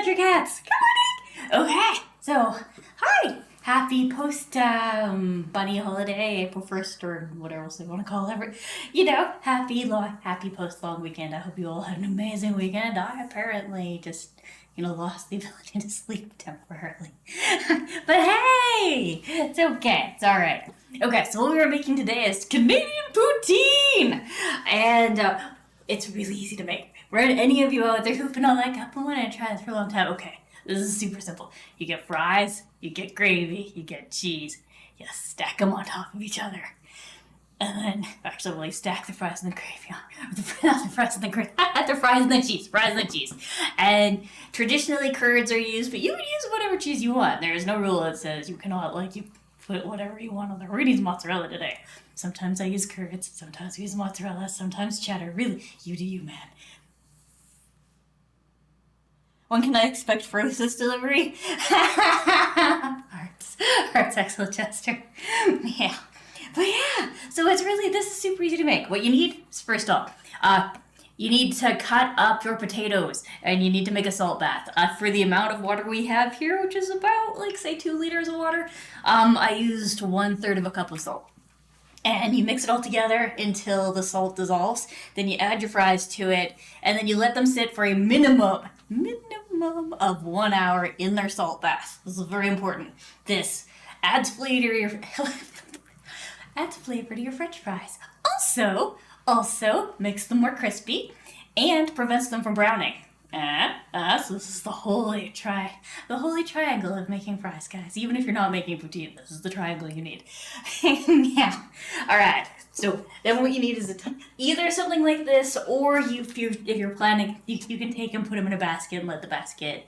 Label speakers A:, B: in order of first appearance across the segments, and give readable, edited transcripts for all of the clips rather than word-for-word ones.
A: Country Cats. Good morning. Okay, so hi. Happy post bunny holiday, April 1st or whatever else they want to call it. Happy post long weekend. I hope you all had an amazing weekend. I apparently just lost the ability to sleep temporarily. But hey, it's okay. It's all right. Okay, so what we are making today is Canadian poutine, and it's really easy to make. Right? Any of you out there who've been on that cup and wanted to try this for a long time? Okay, this is super simple. You get fries, you get gravy, you get cheese. You stack them on top of each other. And then, actually, well, you stack the fries and the gravy on. The fries and the gravy. The fries and the cheese. And traditionally, curds are used, but you can use whatever cheese you want. There is no rule that says you cannot, you put whatever you want on there. We're going to use mozzarella today. Sometimes I use curds, sometimes I use mozzarella, sometimes cheddar. Really, you do you, man. When can I expect frozen delivery? Hearts, excellent Chester. Yeah. But yeah, so this is super easy to make. What you need is, first off, you need to cut up your potatoes, and you need to make a salt bath. For the amount of water we have here, which is about, say, 2 liters of water, I used 1/3 of a cup of salt. And you mix it all together until the salt dissolves. Then you add your fries to it, and then you let them sit for a minimum of 1 hour in their salt bath. This is very important. This adds flavor to your French fries. Also makes them more crispy and prevents them from browning. So this is the holy triangle of making fries, guys. Even if you're not making poutine, this is the triangle you need. Yeah. All right. So then what you need is either something like this, or if you're planning, you can take and put them in a basket and let the basket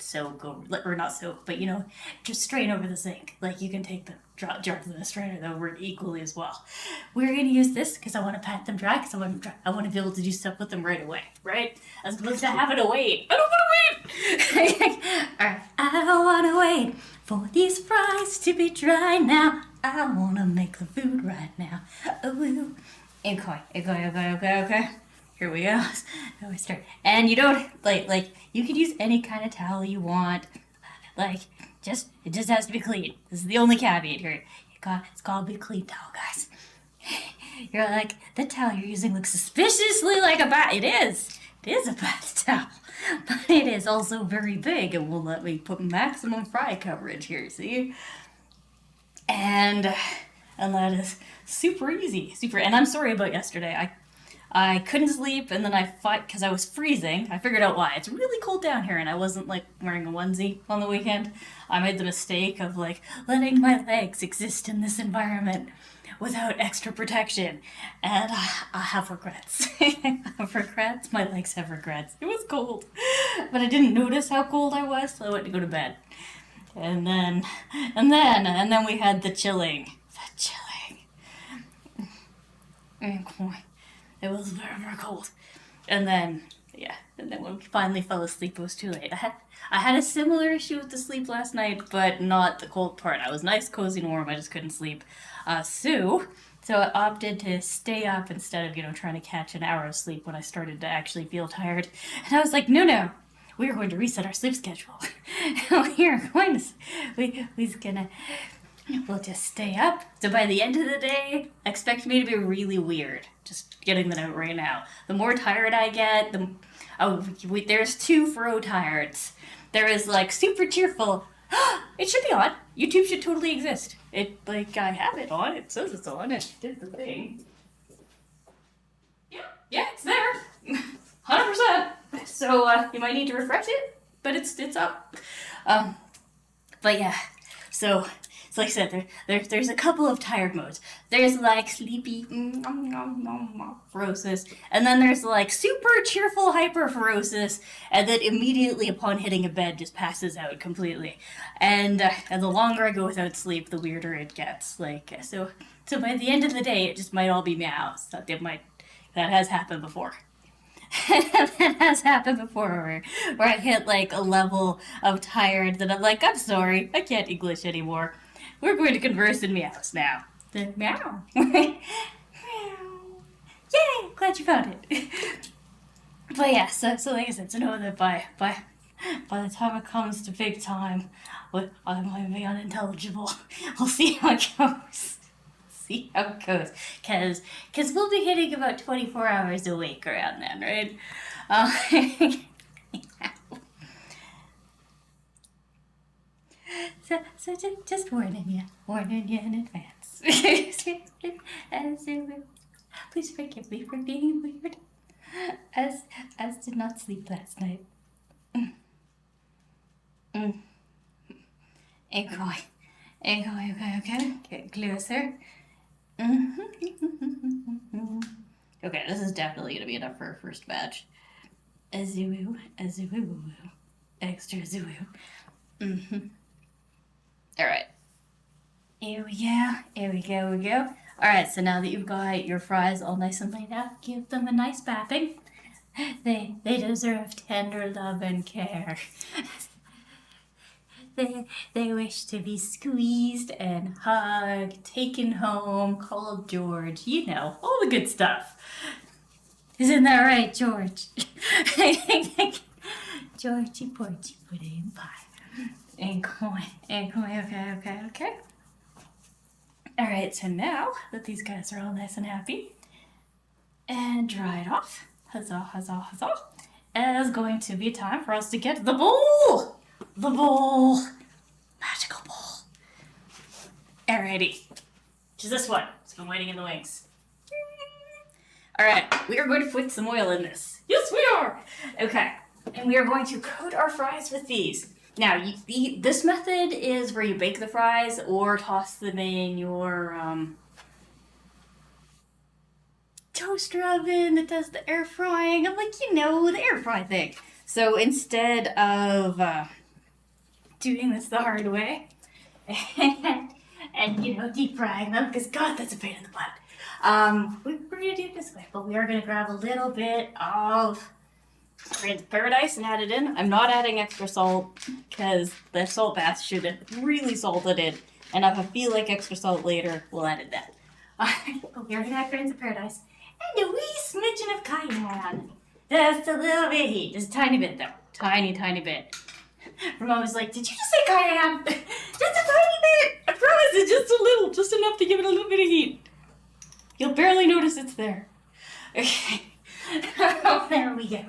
A: just strain over the sink. You can take them, drop them in the strainer. That'll work equally as well. We're gonna use this because I want to pat them dry, because I want to be able to do stuff with them right away, right? As opposed to having to wait. I don't want to wait. All right. I don't want to wait for these fries to be dry now. I want to make the food right now. Oh, okay. Here we go. Now we start. And you don't, you could use any kind of towel you want. It just has to be clean. This is the only caveat here. It's got to be a clean towel, guys. You're like, the towel you're using looks suspiciously like a bath. It is. It is a bath towel. But it is also very big and will let me put maximum fry coverage here, see? And that is super easy. And I'm sorry about yesterday. I couldn't sleep, and then I fought because I was freezing. I figured out why. It's really cold down here, and I wasn't wearing a onesie on the weekend. I made the mistake of letting my legs exist in this environment without extra protection, and I have regrets. My legs have regrets. It was cold, but I didn't notice how cold I was, so I went to go to bed. And then we had the chilling. It was very, very cold. And then when we finally fell asleep, it was too late. I had a similar issue with the sleep last night, but not the cold part. I was nice, cozy, and warm. I just couldn't sleep. So I opted to stay up instead of, trying to catch an hour of sleep when I started to actually feel tired. And I was like, no. We are going to reset our sleep schedule. We'll just stay up. So by the end of the day, expect me to be really weird. Just getting the note right now. The more tired I get, there's 2 fro tireds. There is super cheerful. It should be on. YouTube should totally exist. I have it on. It says it's on. It did the thing. Yeah, it's there. 100%. So you might need to refresh it, but it's up. But yeah, so like I said, there's a couple of tired modes. There's sleepy ferocious, and then there's super cheerful hyper ferocious, and then immediately upon hitting a bed just passes out completely. And the longer I go without sleep, the weirder it gets. So by the end of the day, it just might all be meows. That has happened before. That has happened before where I hit a level of tired that I'm I'm sorry, I can't English anymore. We're going to converse in meows now. The meow. Meow. Yay! Glad you found it. But yeah, so like I said, so know that by by the time it comes to big time, I might be unintelligible. We'll see how it goes. See how it goes. Cause we'll be hitting about 24 hours a week around then, right? So just warning you in advance. Please forgive me for being weird. As did not sleep last night. Okay. Get closer. Okay, this is definitely gonna be enough for our first batch. A zoo, extra zoo. All right. Here we go. All right, so now that you've got your fries all nice and laid out, give them a nice bapping. They deserve tender love and care. They wish to be squeezed and hugged, taken home, called George. You know, all the good stuff. Isn't that right, George? Georgie Porgy pudding pie. And coin. Okay. Alright, so now that these guys are all nice and happy and dried off, huzzah, it is going to be time for us to get the bowl! The bowl! Magical bowl. Alrighty. Which is this one. It's been waiting in the wings. Alright, we are going to put some oil in this. Yes, we are! Okay, and we are going to coat our fries with these. Now, this method is where you bake the fries or toss them in your toaster oven that does the air frying. I'm like, the air fry thing. So instead of doing this the hard way and deep frying them, because God, that's a pain in the butt. We're going to do it this way, but we are going to grab a little bit of paradise and add it in. I'm not adding extra salt because the salt bath should have really salted it, and if I feel like extra salt later, we'll add it then. But we are going to add grains of paradise and a wee smidgen of cayenne. Just a little bit, just a tiny bit though. Tiny bit. Ramon was like, did you just say cayenne? Just a tiny bit! I promise it's just a little, just enough to give it a little bit of heat. You'll barely notice it's there. Okay. There we go.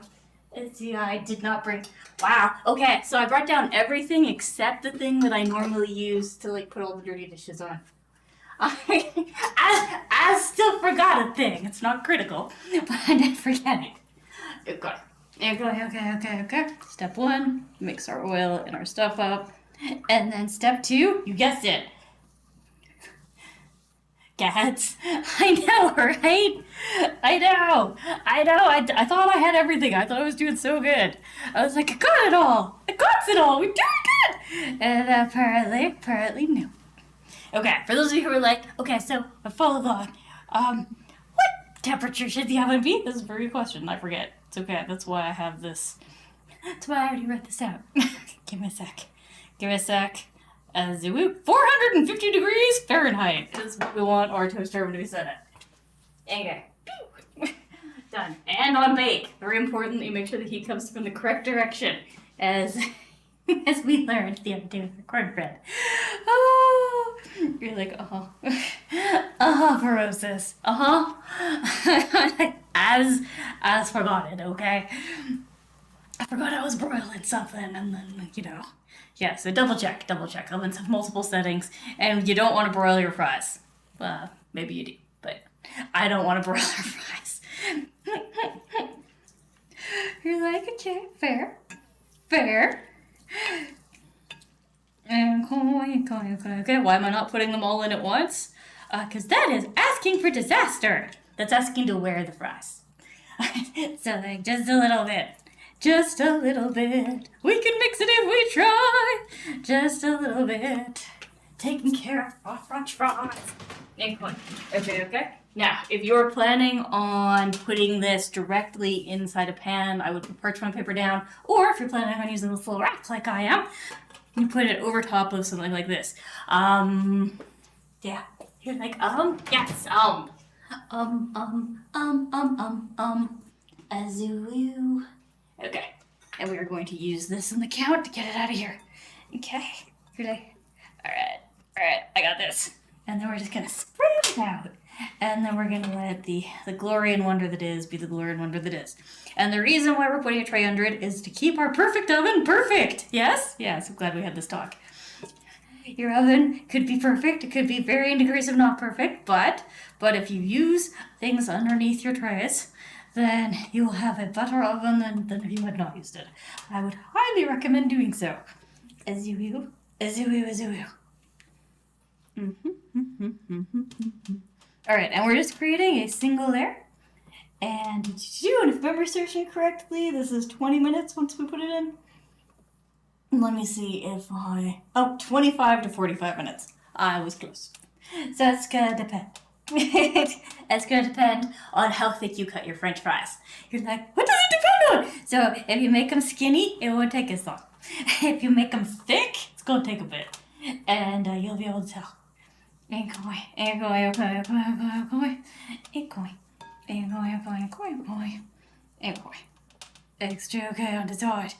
A: Let's see, I did not bring... Wow. Okay, so I brought down everything except the thing that I normally use to, put all the dirty dishes on. I still forgot a thing. It's not critical, but I didn't forget it. Okay. Step 1, mix our oil and our stuff up. And then step 2, you guessed it. Cats. I know, right? I know. I thought I had everything. I thought I was doing so good. I was like, I got it all. We're doing good. And apparently no. Okay, for those of you who are like, okay, so I follow along. What temperature should the oven be? This is a very good question. I forget. It's okay. That's why I have this. That's why I already wrote this out. Give me a sec. 450 degrees Fahrenheit is what we want our toaster oven to be set at. Okay. Done. And on bake. Very important that you make sure the heat comes from the correct direction. As we learned the other day with the cornbread. Oh, you're like, Porosis. As forgotten, okay? I forgot I was broiling something, and then, Yeah, so double check. Ovens have multiple settings, and you don't want to broil your fries. Maybe you do, but I don't want to broil our fries. You're like, okay, fair. And okay, why am I not putting them all in at once? Because that is asking for disaster. That's asking to wear the fries. So, just a little bit. Just a little bit. We can mix it if we try. Just a little bit. Taking care of our French fries. Okay. Now, if you're planning on putting this directly inside a pan, I would put parchment paper down. Or if you're planning on using this little rack like I am, you put it over top of something like this. Yeah. You're like, yes, Azoo. Okay. And we are going to use this in the count to get it out of here. Okay, ready? Alright, I got this. And then we're just gonna spread it out. And then we're gonna let the glory and wonder that is be the glory and wonder that is. And the reason why we're putting a tray under it is to keep our perfect oven perfect. Yes? Yes, I'm glad we had this talk. Your oven could be perfect. It could be varying degrees of not perfect, but if you use things underneath your trays, then you will have a better oven than if you had not used it. I would highly recommend doing so. As you will. Alright, and we're just creating a single layer. And if I remember searching correctly, this is 20 minutes once we put it in. Let me see if 25 to 45 minutes. I was close. So it's gonna depend. It's gonna depend on how thick you cut your French fries. You're like, what does it depend on? So if you make them skinny, it won't take as long. If you make them thick, it's gonna take a bit. And you'll be able to tell. Extra okay on the side.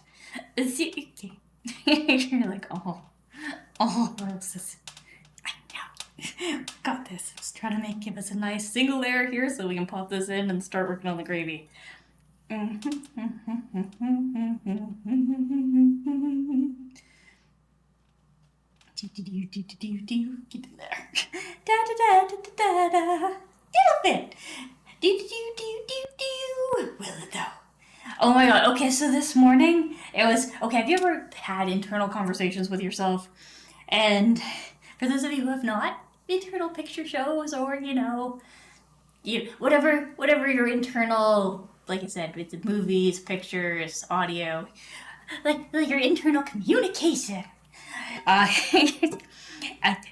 A: You're like, oh, this. I know. Got this. Just trying to give us a nice single layer here so we can pop this in and start working on the gravy. Get in there. Little bit. Will it though? Oh my god, okay, so this morning, it was, okay, have you ever had internal conversations with yourself? And for those of you who have not, internal picture shows or, whatever your internal, like I said, it's movies, pictures, audio, like your internal communication.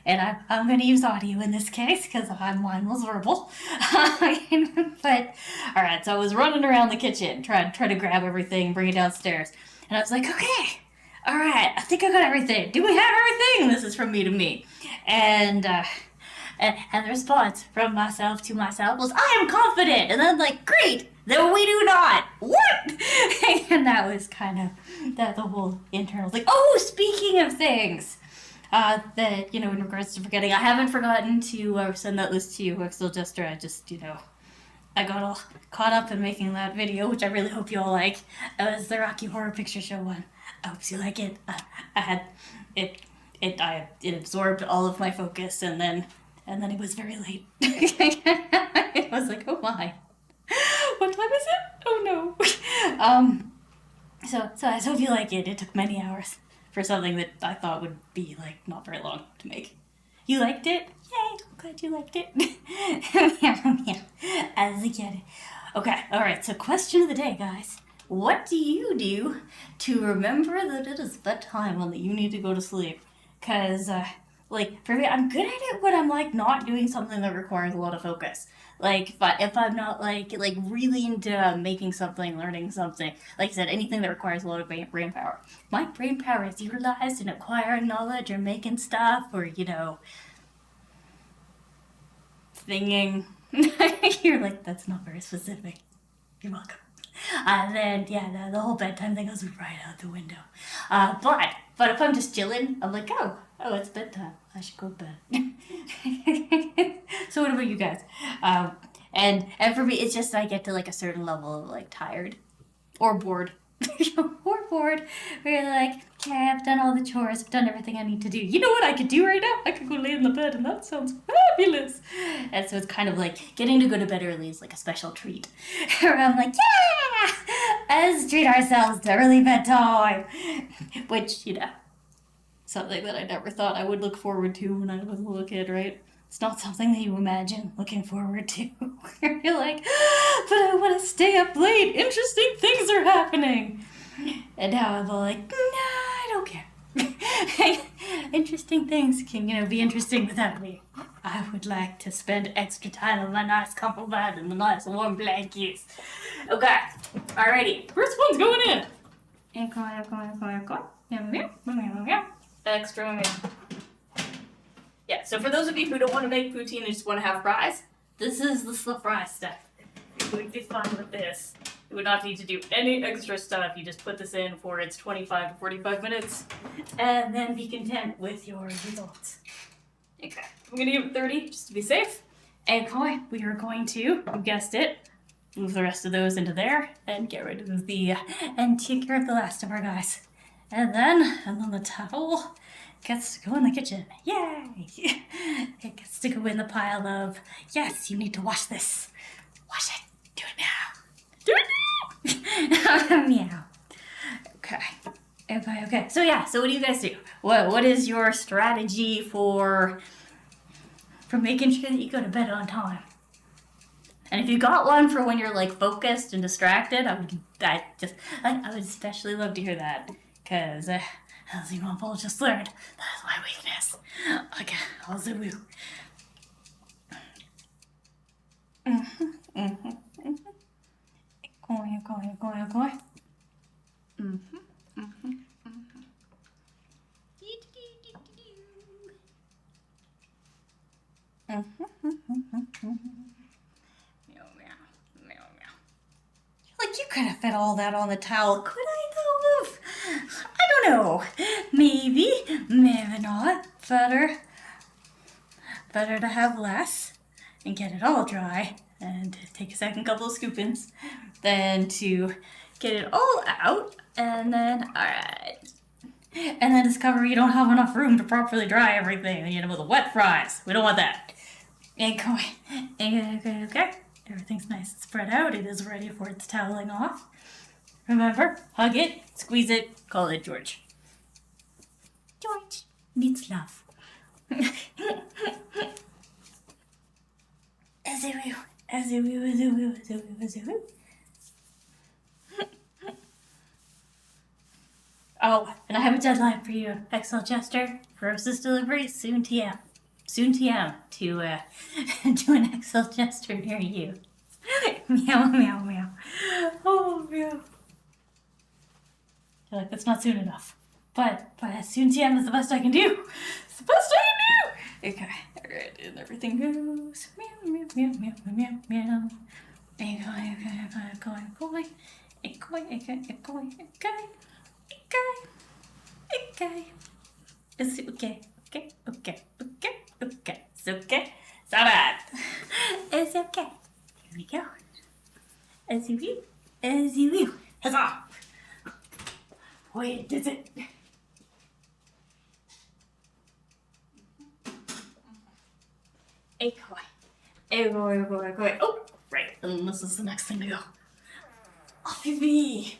A: And I'm going to use audio in this case because mine was verbal. But, alright, so I was running around the kitchen trying to grab everything, bring it downstairs. And I was like, okay, alright, I think I got everything. Do we have everything? This is from me to me. And the response from myself to myself was, I am confident. And then like, great, then we do not. What? And that was kind of the whole internal thing. Oh, speaking of things. That, in regards to forgetting, I haven't forgotten to send that list to you, Excel Jester. I got all caught up in making that video, which I really hope you all like. It was the Rocky Horror Picture Show one. I hope you like it. It absorbed all of my focus, and then it was very late. I was like, oh my, what time is it? Oh no. So I hope you like it. It took many hours for something that I thought would be, not very long to make. You liked it? Yay, I'm glad you liked it. As I get it. Okay, alright, so question of the day, guys. What do you do to remember that it is bedtime and that you need to go to sleep? Because, for me, I'm good at it when I'm, not doing something that requires a lot of focus. If I'm not, really into making something, learning something, like I said, anything that requires a lot of brain power. My brain power is utilized in acquiring knowledge or making stuff or, thinging. You're like, that's not very specific. You're welcome. And then, the whole bedtime thing goes right out the window. But if I'm just chilling, I'm like, oh, it's bedtime. I should go to bed. So what about you guys? And for me, it's just I get to a certain level of tired or bored. Or bored. Where you're like, okay, I've done all the chores, I've done everything I need to do. You know what I could do right now? I could go lay in the bed and that sounds fabulous. And so it's kind of getting to go to bed early is a special treat. Where I'm like, yeah! Let's treat ourselves to early bedtime. Which, something that I never thought I would look forward to when I was a little kid, right? It's not something that you imagine looking forward to. You're like, but I want to stay up late. Interesting things are happening. And now I'm all like, nah, I don't care. Interesting things can, be interesting without me. I would like to spend extra time on my nice comfortable bed and the nice warm blankets. Okay, alrighty. First one's going in. Extra. Yeah, so for those of you who don't want to make poutine and just want to have fries, this is the fry stuff. You're going to be fine with this. You would not need to do any extra stuff. You just put this in for its 25 to 45 minutes and then be content with your results. Okay, I'm gonna give it 30 just to be safe. And we are going to, you guessed it, move the rest of those into there and get rid of the, and take care of the last of our guys. And then the towel gets to go in the kitchen. Yay! It gets to go in the pile of, yes, you need to wash this. Wash it. Do it now. Do it now! Meow. Okay. So what do you guys do? What is your strategy for making sure that you go to bed on time? And if you got one for when you're like focused and distracted, I would especially love to hear that. Because, as you all just learned, that is my weakness. Okay, also woo. Going. Like, you could have fit all that on the towel. Could I, though? I don't know. Maybe not. Better to have less and get it all dry and take a second couple of scoopings than to get it all out and then, and then discover you don't have enough room to properly dry everything and you end up with wet fries. We don't want that. Okay. Everything's nice and spread out. It is ready for its toweling off. Remember, hug it, squeeze it, call it George. George needs love. Oh, and I have a deadline for you, Excel Chester. Grossest delivery, soon TM. Soon TM to an Excel Chester near you. Meow. Oh, meow. I feel like that's not soon enough. But soon TM is the best I can do. It's the best I can do! Okay, alright, and everything goes meow. Okay. It's okay. Okay. It's okay. Stop it. It's okay. Here we go. As you will. Huzzah! Wait, does it? Koi. Oh, right. And this is the next thing to go. Off with me.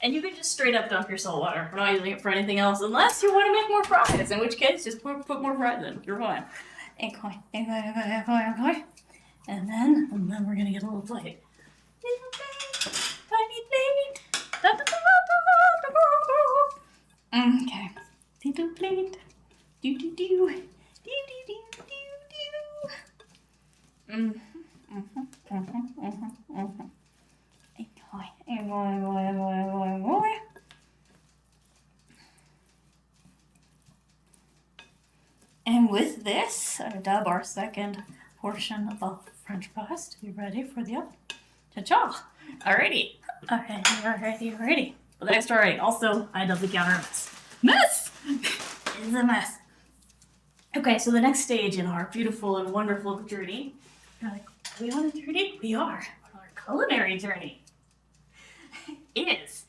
A: And you can just straight up dump your salt water. We're not using it for anything else unless you want to make more fries, in which case just put more fries in. You're fine. And then we're gonna get a little plate. Little plate, tiny plate. Okay. Little plate. Do. And with this, I dub our second portion of the French fries to be ready for the oven. Cha-cha! Alrighty. Well, that's already. Also, I dub the counter mess. It's a mess. Okay, so the next stage in our beautiful and wonderful journey. You're like, are we on a journey? We are on our culinary journey. Is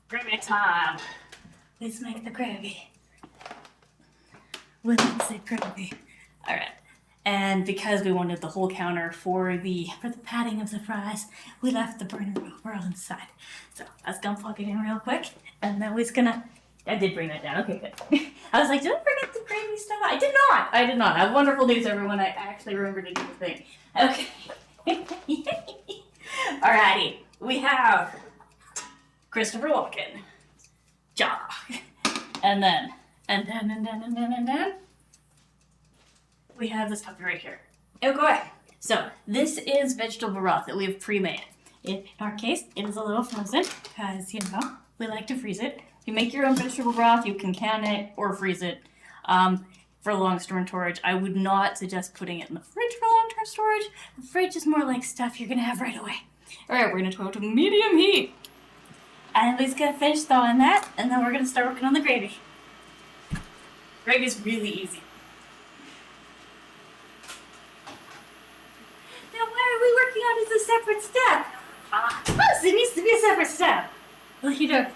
A: gravy time. Let's make the gravy. Let's say gravy. All right. And because we wanted the whole counter for the patting of the fries, we left the burner over on the side. So I was gonna plug it in real quick, and then I did bring that down. Okay, good. I was like, did I forget the gravy stuff? I did not. I have wonderful news, everyone. I actually remembered to do the thing. Okay. Alrighty. We have Christopher Walken. Ja. And then we have this puppy right here. Okay. So this is vegetable broth that we have pre-made. In our case, it is a little frozen because, we like to freeze it. If you make your own vegetable broth, you can can it or freeze it. for long-term storage. I would not suggest putting it in the fridge for long-term storage. The fridge is more like stuff you're gonna have right away. All right, we're gonna go to medium heat. And Emily's gonna finish thawing that, and then we're gonna start working on the gravy. Gravy's really easy. Now, why are we working on it as a separate step? Plus, it needs to be a separate step. Well, you know,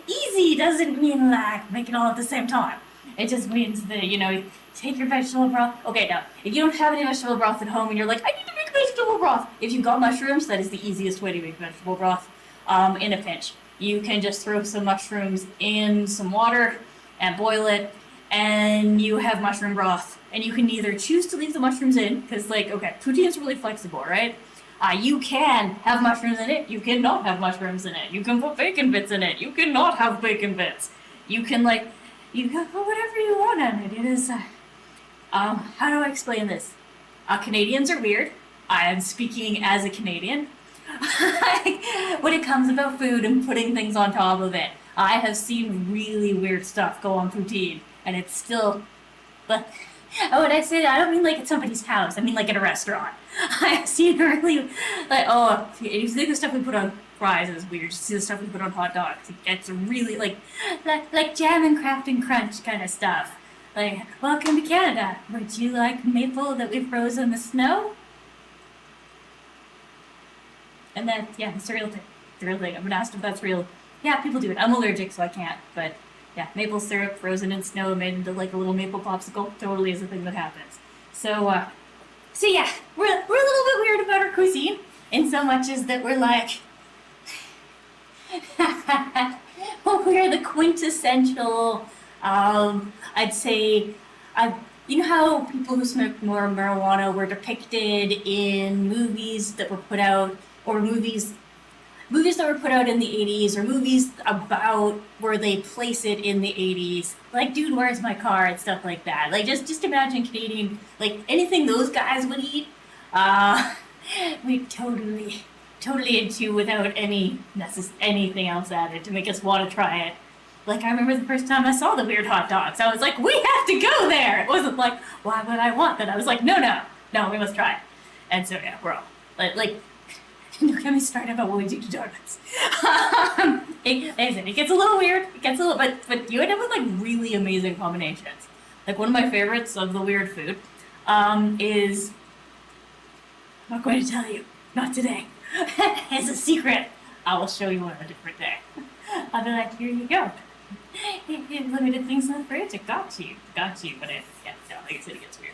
A: easy doesn't mean like make it all at the same time. It just means that, you know, you take your vegetable broth. Okay, now, if you don't have any vegetable broth at home and you're like, I need to make vegetable broth. If you've got mushrooms, that is the easiest way to make vegetable broth in a pinch. You can just throw some mushrooms in some water and boil it, and you have mushroom broth. And you can either choose to leave the mushrooms in, because, like, okay, poutine is really flexible, right? You can have mushrooms in it. You cannot have mushrooms in it. You can put bacon bits in it. You cannot have bacon bits. You can, like, you can put whatever you want on it. It is, how do I explain this? Canadians are weird. I am speaking as a Canadian. When it comes about food and putting things on top of it, I have seen really weird stuff go on poutine, and it's still, but when I say that, I don't mean like at somebody's house. I mean like at a restaurant. I've seen really, like, oh, you see the stuff we put on fries is weird. You see the stuff we put on hot dogs. It gets really like jam and craft and crunch kind of stuff. Like, welcome to Canada. Would you like maple that we froze in the snow? And then, yeah, it's a real thing. It's a real thing. I've been asked if that's real. Yeah, people do it. I'm allergic, so I can't. But yeah, maple syrup frozen in snow made into like a little maple popsicle totally is a thing that happens. So yeah, we're a little bit weird about our cuisine, in so much as that we're like, we're the quintessential. I'd say, you know how people who smoke more marijuana were depicted in movies that were put out, or movies that were put out in the 80s, or movies about where they place it in the 80s, like Dude, Where's My Car and stuff like that. Like, just imagine Canadian, like, anything those guys would eat, we totally into without anything else added to make us want to try it. Like, I remember the first time I saw the weird hot dogs, I was like, we have to go there! It wasn't like, why would I want that? I was like, no, we must try it. And so, yeah, we're all, like, don't get me started about what we do to donuts. It gets a little weird. It gets a little, but you end up with like really amazing combinations. Like one of my favorites of the weird food is, I'm not going to tell you, not today. It's a secret. I will show you on a different day. I'll be like, here you go. Limited things in the fridge. It got you. But like I said, it gets weird.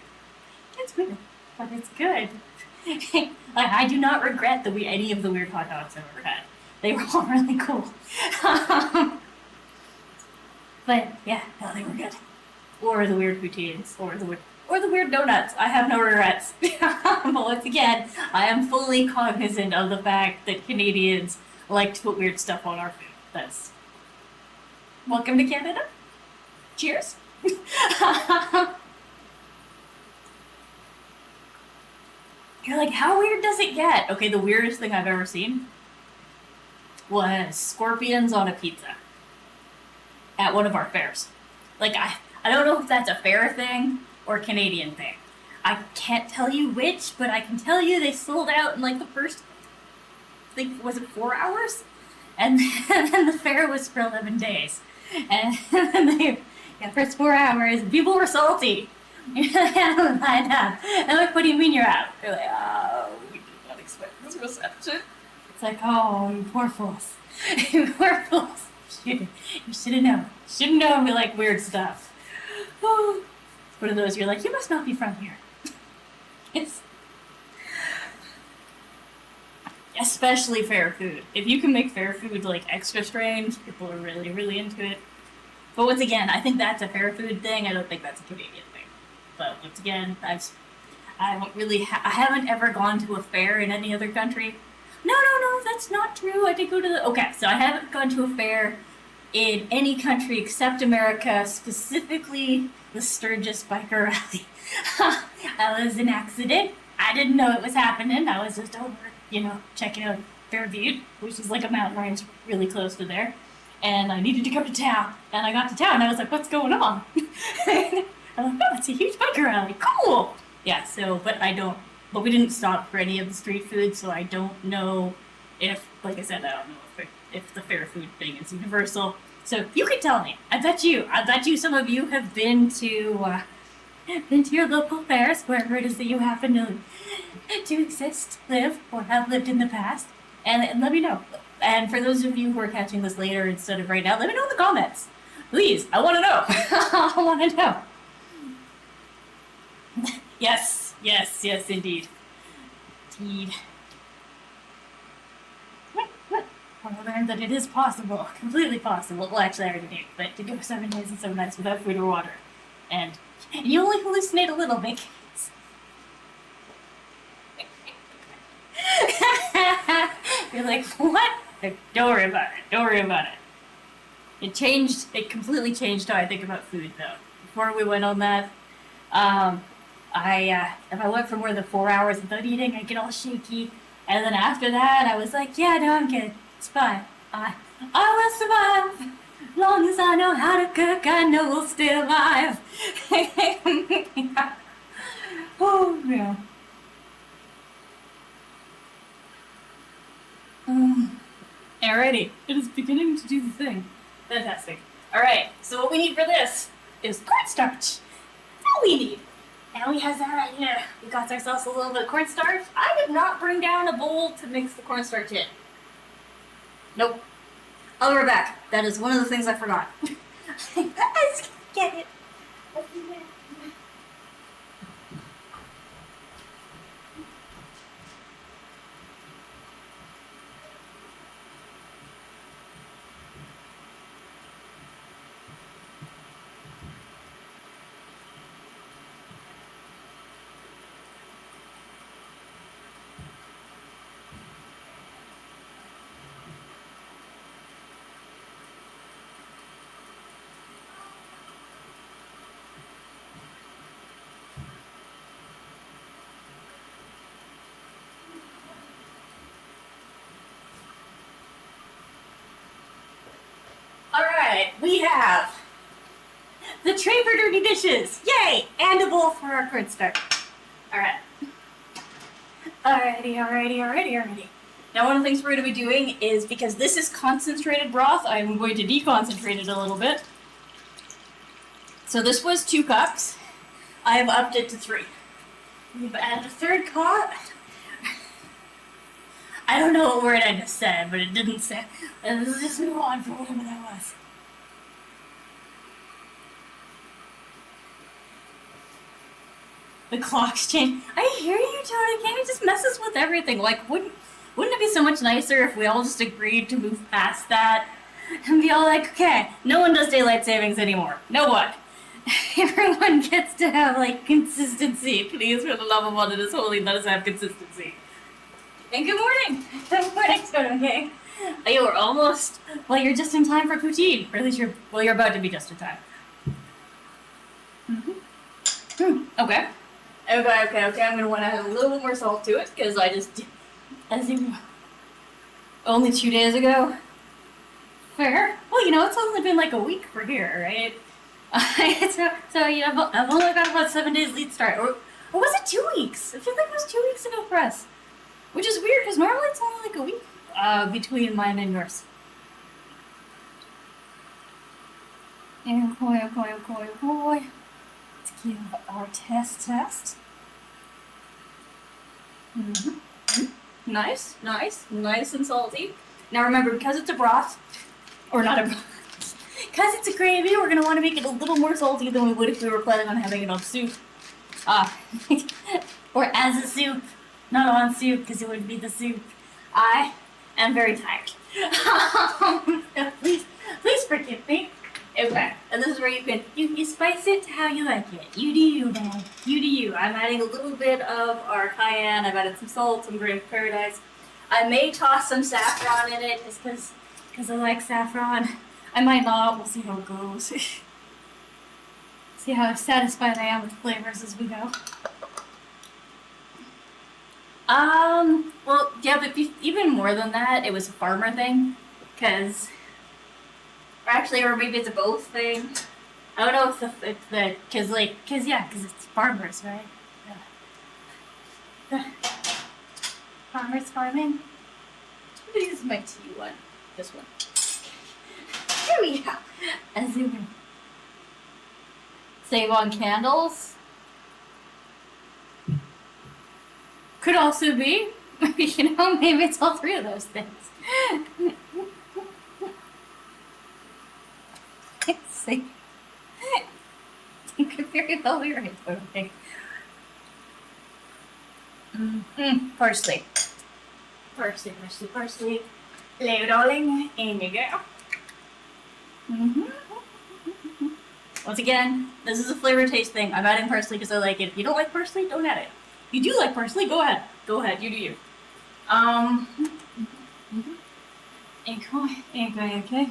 A: It's weird, but it's good. I do not regret any of the weird hot dogs I've ever had. They were all really cool. But yeah, no, they were good. Or the weird poutines, or the weird donuts. I have no regrets. But once again, I am fully cognizant of the fact that Canadians like to put weird stuff on our food. That's welcome to Canada. Cheers. You're like, how weird does it get? Okay, the weirdest thing I've ever seen was scorpions on a pizza at one of our fairs. Like, I don't know if that's a fair thing or a Canadian thing. I can't tell you which, but I can tell you they sold out in like the first, I think, was it 4 hours? And then the fair was for 11 days. And then first 4 hours, people were salty. Lined up. And like, what do you mean you're out? They're like, oh, we did not expect this reception. It's like, oh, you poor fools. You poor fools. You should have known. Should have known we like weird stuff. Oh, it's one of those, you're like, you must not be from here. It's especially fair food. If you can make fair food like extra strange, people are really, really into it. But once again, I think that's a fair food thing. I don't think that's a Canadian thing. But once again, I haven't ever gone to a fair in any other country. No, that's not true. I did go to okay, so I haven't gone to a fair in any country except America, specifically the Sturgis Biker Rally. I was an accident. I didn't know it was happening. I was just over, checking out Fairview, which is like a mountain range really close to there. And I needed to come to town. And I got to town and I was like, what's going on? I'm like, oh, it's a huge biker rally. Cool. Yeah. So, but we didn't stop for any of the street food, so I don't know if, like I said, I don't know if the fair food thing is universal. So you can tell me. I bet you some of you have been to your local fairs, wherever it is that you happen to exist, live, or have lived in the past, and let me know. And for those of you who are catching this later instead of right now, let me know in the comments. Please, I want to know. I want to know. Yes, yes, yes, indeed. Indeed. I learned that it is possible, completely possible. Well, actually, I already knew, but to go 7 days and 7 nights without food or water. And you only hallucinate a little bit. You're like, what? Don't worry about it. Don't worry about it. It completely changed how I think about food, though. Before we went on that, if I went for more than 4 hours without eating, I get all shaky. And then after that, I was like, yeah, no, I'm good. It's fine. I will survive. Long as I know how to cook, I know we'll stay alive. Oh, yeah. Alrighty, it is beginning to do the thing. Fantastic. Alright, so what we need for this is cornstarch. That's all we need. And we have that right here. We got ourselves a little bit of cornstarch. I did not bring down a bowl to mix the cornstarch in. Nope. I'll be back. That is one of the things I forgot. I just can't get it. Alright, we have the tray for dirty dishes. Yay! And a bowl for our cornstarch. Alright. Alrighty. Now one of the things we're going to be doing is, because this is concentrated broth, I'm going to deconcentrate it a little bit. So this was 2 cups. I have upped it to 3. We've added a 3rd cup. I don't know what word I just said, but it didn't say. Let's just move on for whatever that was. The clock's changed. I hear you, Tony. Can't you just mess us with everything? Like, wouldn't it be so much nicer if we all just agreed to move past that and be all like, okay, no one does daylight savings anymore. No one. Everyone gets to have, like, consistency. Please, for the love of all that is holy, let us have consistency. And good morning. Good morning, Tony. You are almost, well, you're just in time for poutine. Or at least you're about to be just in time. Okay. I'm going to want to add a little bit more salt to it, because I just, as you, only 2 days ago. Fair. Well, it's only been like a week for here, right? So yeah, I've only got about 7 days lead start. Or was it 2 weeks? I feel like it was 2 weeks ago for us. Which is weird, because normally it's only like a week between mine and yours. And okay. Let's give our test. Nice and salty. Now remember, because it's a broth, or not a broth, because it's a gravy, we're going to want to make it a little more salty than we would if we were planning on having it on soup. Or as a soup. Not on soup, because it would be the soup. I am very tired. Please forgive me. Okay, and this is where you spice it how you like it. You do you, man. You do you. I'm adding a little bit of our cayenne. I've added some salt, some grain of paradise. I may toss some saffron in it, just because I like saffron. I might not. We'll see how it goes. See how satisfied I am with flavors as we go. Well, yeah, but even more than that, it was a farmer thing, or maybe it's a both thing. I don't know if cause it's farmers, right? Yeah. Farmers farming. This is my tea one. This one. There we go. A zoom in. Save on candles. Could also be, you know, maybe it's all three of those things. Let's see. It could very well be right, okay. Parsley. Parsley. Lay it all in you go. Once again, this is a flavor taste thing. I'm adding parsley because I like it. If you don't like parsley, don't add it. If you do like parsley, go ahead. Go ahead, you do you. Okay.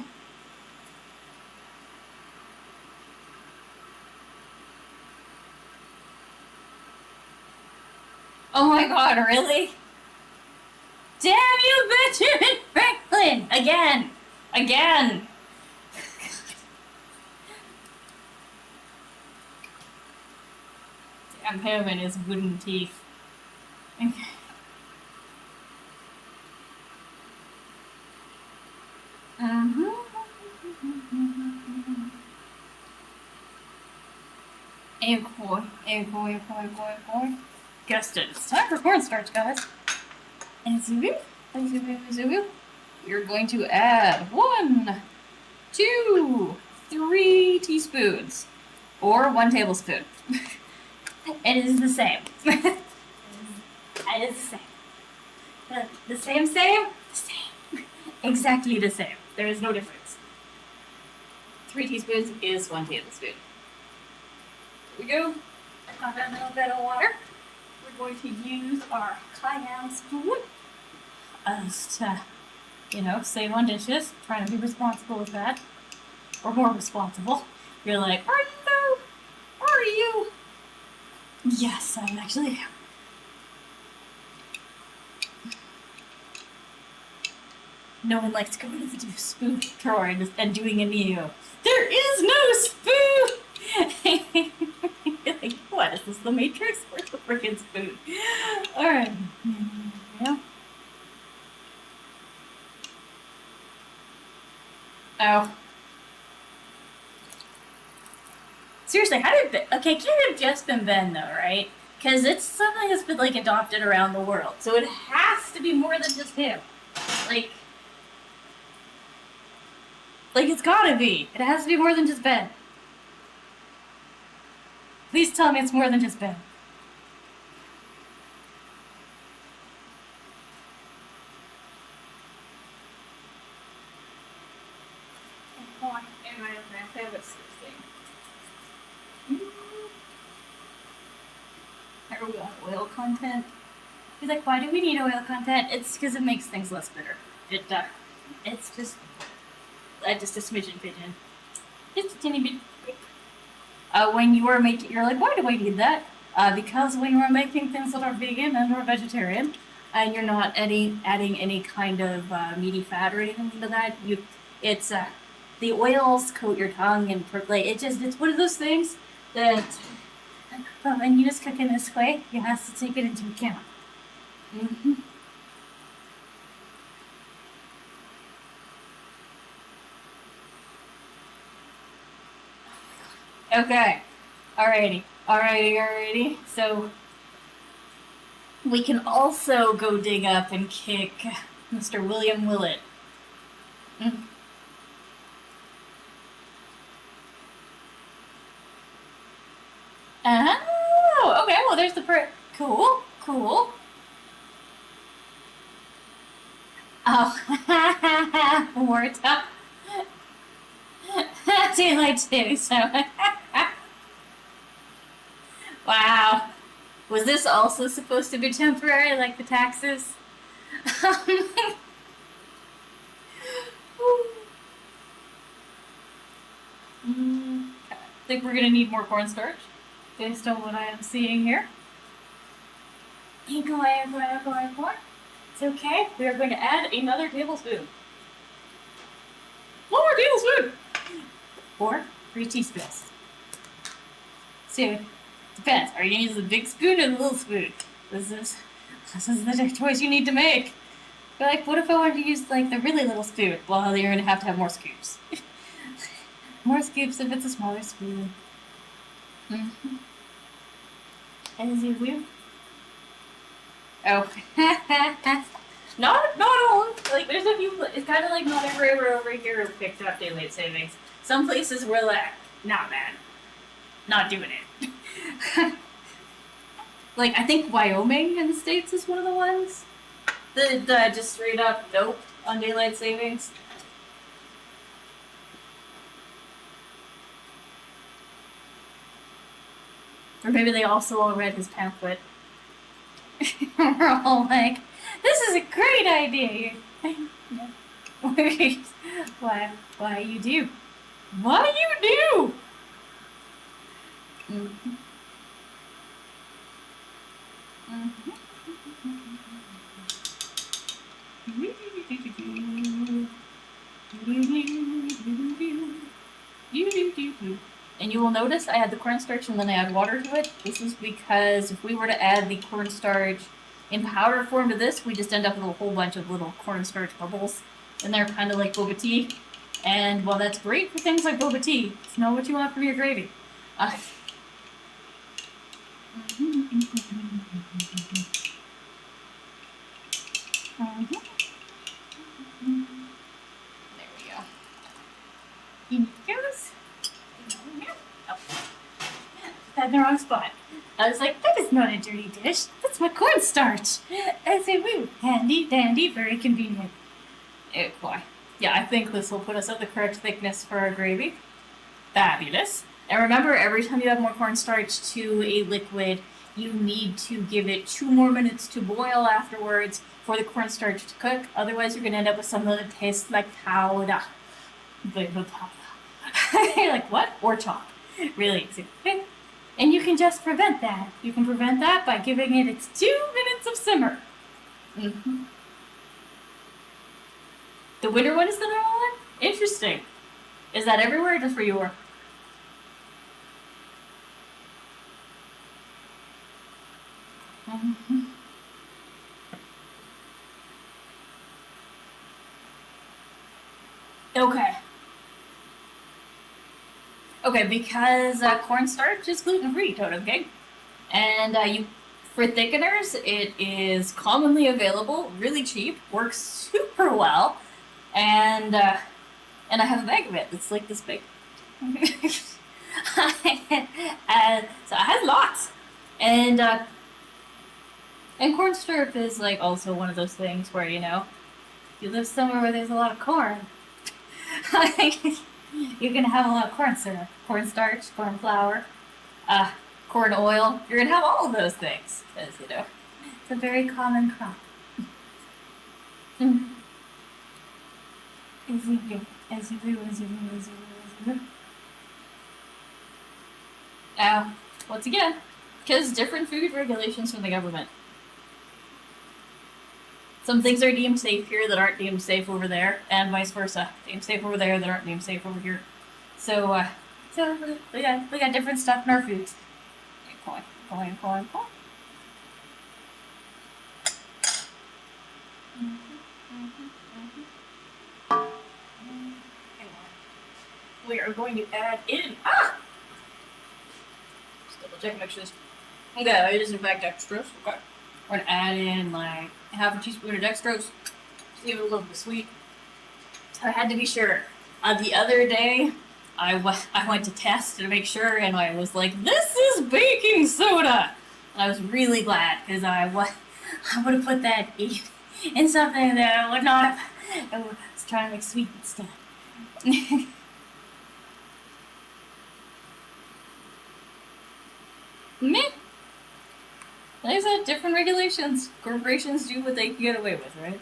A: Oh my god, really? Damn you, Benjamin Franklin! Again! Damn him and his wooden teeth. Okay. Boy. Guessed it. It's time for cornstarch, guys. And Zubu. You're going to add 1, 2, 3 teaspoons. Or 1 tablespoon. It is the same. It is the same. The same? The same. Exactly the same. There is no difference. 3 teaspoons is 1 tablespoon. Here we go. Got a little bit of water. We're going to use our cayenne spoon as to, you know, save on dishes. Trying to be responsible with that. Or more responsible. You're like, are you? Yes, I actually am. No one likes going to the spoon drawer and doing a Neo. There is no spoon! You're like, what? Is this the Matrix? Where's the freaking spoon? Alright. Yeah. Oh. Seriously, how did it can't have just been Ben though, right? Because it's something that's been like adopted around the world. So it has to be more than just him. Like it's gotta be. It has to be more than just Ben. Please tell me it's more than just Ben. Are we on oil content? He's like, why do we need oil content? It's because it makes things less bitter. It's just a smidgen pigeon. Just a teeny bit. When you are making, you're like, why do I need that? Because when you are making things that are vegan and or vegetarian, and you're not adding any kind of meaty fat or anything to that, the oils coat your tongue and it's one of those things that when you just cook in this way, you have to take it into account. Okay. Alrighty. So we can also go dig up and kick Mr. William Willett. Oh, okay, well there's the cool. Oh, more tough. Daylight too, so. Wow. Was this also supposed to be temporary, like the taxes? I think we're gonna need more cornstarch, based on what I am seeing here. Go on. It's okay. We are going to add another tablespoon. One more tablespoon! Or 3 teaspoons. So, depends. Are you gonna use the big spoon or the little spoon? This is the choice you need to make. But like, what if I wanted to use like the really little spoon? Well, you're gonna have to have more scoops. More scoops if it's a smaller spoon. Mm-hmm. As you will. Oh. Not all. Like, there's a few. It's kind of like not everywhere over here picked up daylight savings. Some places were like, nah, man, not doing it. Like, I think Wyoming in the States is one of the ones that just straight up nope on daylight savings. Or maybe they also all read his pamphlet. We're all like, this is a great idea. Why you do? Why you do? Mm-hmm. And you will notice I add the cornstarch and then I add water to it. This is because if we were to add the cornstarch in powder form to this, we just end up with a whole bunch of little cornstarch bubbles. And they're kind of like boba tea. And while that's great for things like boba tea, it's not what you want from your gravy. There we go. In it goes. Oh. That's in the wrong spot. I was like, that is not a dirty dish. That's my cornstarch. I say, woo, handy dandy, very convenient. Oh boy. Yeah, I think this will put us at the correct thickness for our gravy. Fabulous. And remember, every time you add more cornstarch to a liquid, you need to give it 2 more minutes to boil afterwards for the cornstarch to cook. Otherwise, you're going to end up with something that tastes like powder. You're like, what? Or chalk. Really easy. And you can just prevent that. You can prevent that by giving it its 2 minutes of simmer. Mm-hmm. The winter one is the normal one? Interesting. Is that everywhere or just where you are? Mm-hmm. Okay. Okay, because cornstarch is gluten-free, okay? And for thickeners, it is commonly available, really cheap, works super well, and I have a bag of it. It's like this big. So it has lots, and cornstarch is like also one of those things where if you live somewhere where there's a lot of corn, you're gonna have a lot of corn syrup, cornstarch, corn flour, corn oil. You're gonna have all of those things because it's a very common crop. As you do, as you do, as you do, as you do, as you do. Now, once again, because different food regulations from the government. Some things are deemed safe here that aren't deemed safe over there, and vice versa. Deemed safe over there that aren't deemed safe over here. So we got different stuff in our foods. Coin. We are going to add in. Just double check, make sure this. Okay, it is in fact dextrose. Okay. We're gonna add in like half a teaspoon of dextrose. Just leave it a little bit sweet. So I had to be sure. The other day, I went to test to make sure, and I was like, "This is baking soda." And I was really glad because I would have put that in something that I would not have. I was trying to make sweet stuff. Meh. Like I said, different regulations. Corporations do what they can get away with, right?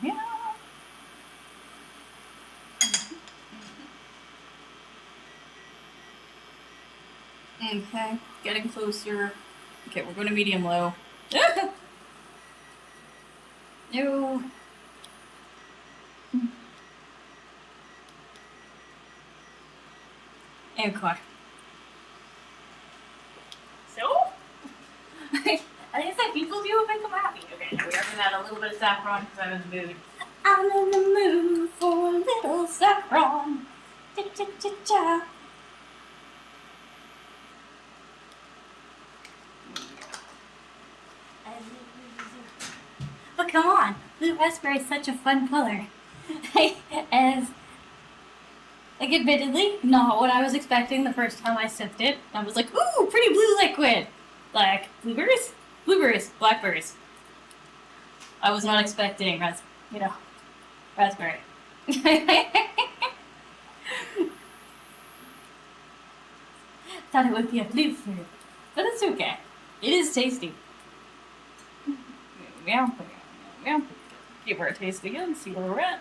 A: Yeah. Okay, getting closer. Okay, we're going to medium low. No. Okay. So, I think that people do make them happy. Okay, we are gonna add a little bit of saffron because I'm in the mood. I'm in the mood for a little saffron. Cha cha cha cha. But come on, blue raspberry is such a fun color. As like, admittedly, not what I was expecting the first time I sipped it. I was like, ooh, pretty blue liquid. Like, blueberries? Blueberries, blackberries. I was not expecting raspberry. Thought it would be a blue fruit, but it's okay. It is tasty. Meow, meow. Give her a taste again, see where we're at.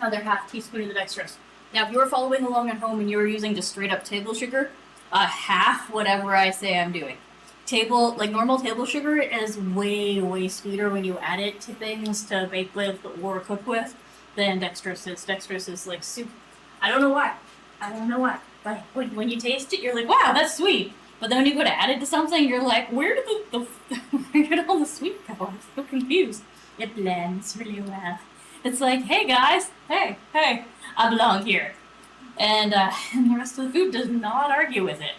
A: Another half teaspoon of dextrose. Now, if you were following along at home and you were using just straight up table sugar, half whatever I say I'm doing. Normal table sugar is way, way sweeter when you add it to things to bake with or cook with than dextrose is. Dextrose is like soup. I don't know why. But when you taste it, you're like, wow, that's sweet. But then when you go to add it to something, you're like, where did all the sweet go? I'm so confused. It blends really well. It's like, hey guys, hey, I belong here. And the rest of the food does not argue with it.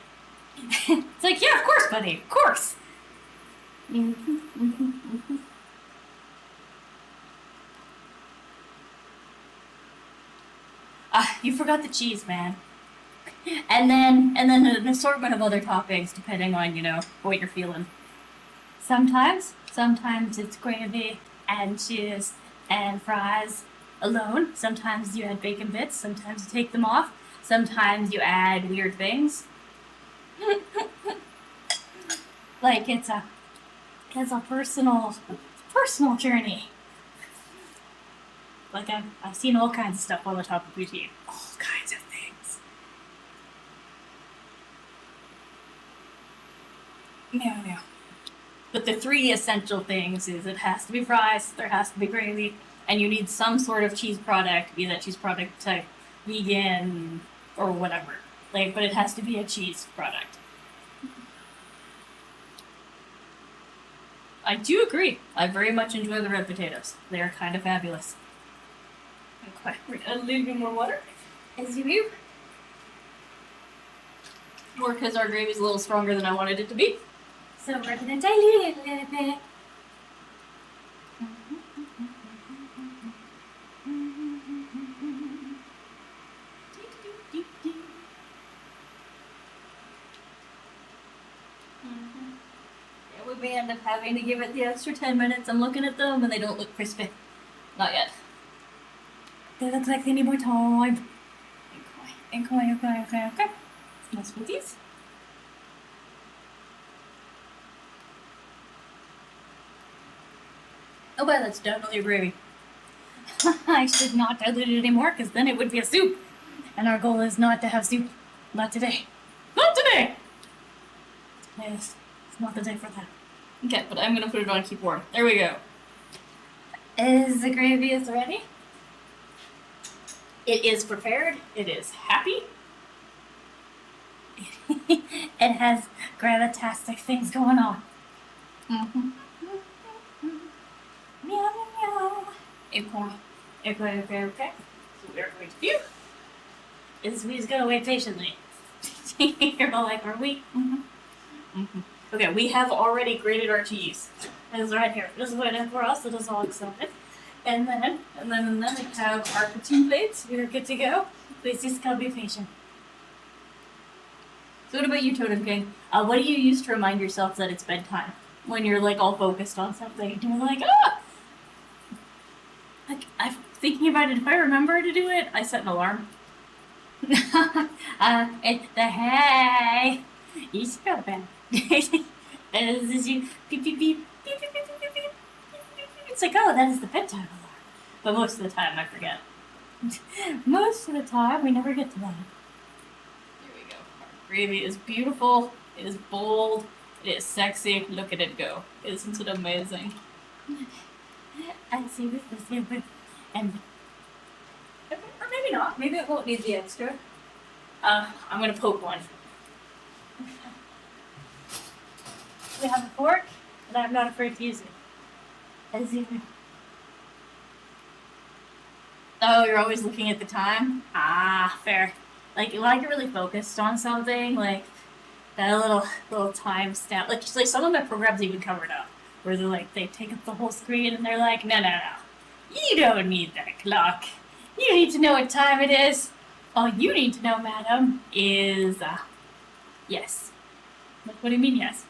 A: It's like, yeah, of course, buddy, of course. You forgot the cheese, man. And then an assortment of other toppings depending on, what you're feeling. Sometimes it's gravy and cheese and fries alone. Sometimes you add bacon bits, sometimes you take them off, sometimes you add weird things. Like it's a personal journey. Like I've seen all kinds of stuff on the top of Poutine. All kinds of things. No. But the three essential things is it has to be fries, there has to be gravy, and you need some sort of cheese product, be that cheese product type vegan or whatever. But it has to be a cheese product. I do agree. I very much enjoy the red potatoes. They are kind of fabulous. Okay, we're gonna add a little bit more water, as you do. Or because our gravy's a little stronger than I wanted it to be. So we're gonna dilute it a little bit. We may end up having to give it the extra 10 minutes. I'm looking at them and they don't look crispy. Not yet. They look like they need more time. Okay. Let's put these. Oh, well, that's definitely gravy. I should not dilute it anymore because then it would be a soup. And our goal is not to have soup. Not today. Not today! Yes, it's not the day for that. Okay, but I'm gonna put it on keep warm. There we go. Is the gravy ready? It is prepared. It is happy. It has gravitastic things going on. Meow, meow. Okay. So we're going to do is we's gonna wait patiently. You're all like, are we? Okay, we have already grated our cheese. It's right here. Just waiting for us. It is all excited. And then we have our poutine plates. We are good to go. Please just gotta be patient. So what about you, Totem King? What do you use to remind yourself that it's bedtime? When you're like all focused on something and you're like, Like, I'm thinking about it. If I remember to do it, I set an alarm. It's the hey. You spell bad. As you beep beep beep beep beep beep beep beep. It's like, oh, that is the bedtime alarm. But most of the time, I forget. Most of the time, we never get to that. There we go. Our gravy is beautiful. It is bold. It is sexy. Look at it go. Isn't it amazing? I see this and maybe not. Maybe it won't need the extra. I'm gonna poke one. We have a fork, and I'm not afraid to use it. As you. Oh, you're always looking at the time? Ah, fair. Like, when I get really focused on something, like, that little time stamp. Like some of my programs even cover it up. Where they're like, they take up the whole screen, and they're like, no. You don't need that clock. You need to know what time it is. All you need to know, madam, is, yes. Like, what do you mean, yes?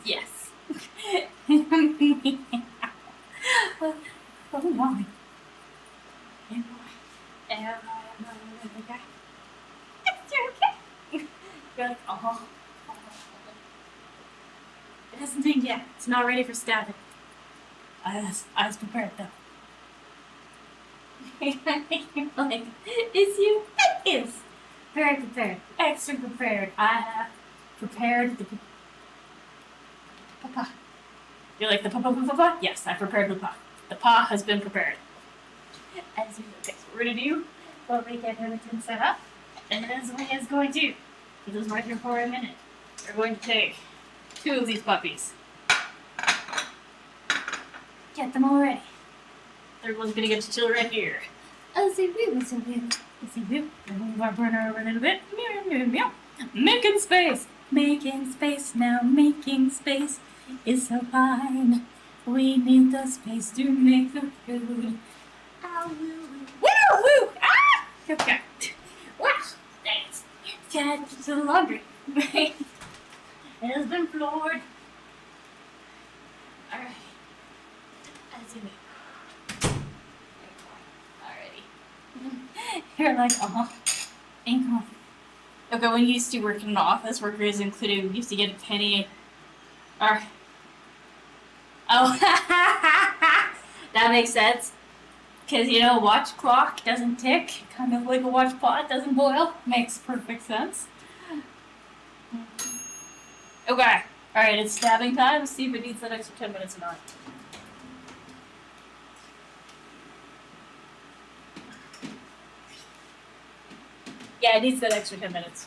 A: Yes. Oh, my. Am I okay? You're okay. You're like, oh. It hasn't dinged yet. It's not ready for static. I was prepared, though. Like, is you? It is. Very prepared. Extra prepared. I have prepared the papa. You're like the papa? Yes, I prepared the papa. The pa has been prepared. As you okay, so what we're gonna do, we'll make everything set up, and as we is going to, put this right here for a minute. We're going to take 2 of these puppies. Get them all ready. Third one's gonna get to chill right here. As we move our burner over a little bit. Making space. Making space now. Making space is so fine. We need the space to make the food. Woo! Ah! Okay. Wow. Thanks. Get to the laundry. It has been floored. Alright. As you move. Alrighty. You're like, ankle. Okay, when you used to work in an office, workers included used to get a penny. Or. Oh. That makes sense. Because, watch clock doesn't tick. Kind of like a watch pot doesn't boil. Makes perfect sense. Okay. Alright, it's stabbing time. Let's see if it needs that extra 10 minutes or not. Yeah, it needs that extra 10 minutes.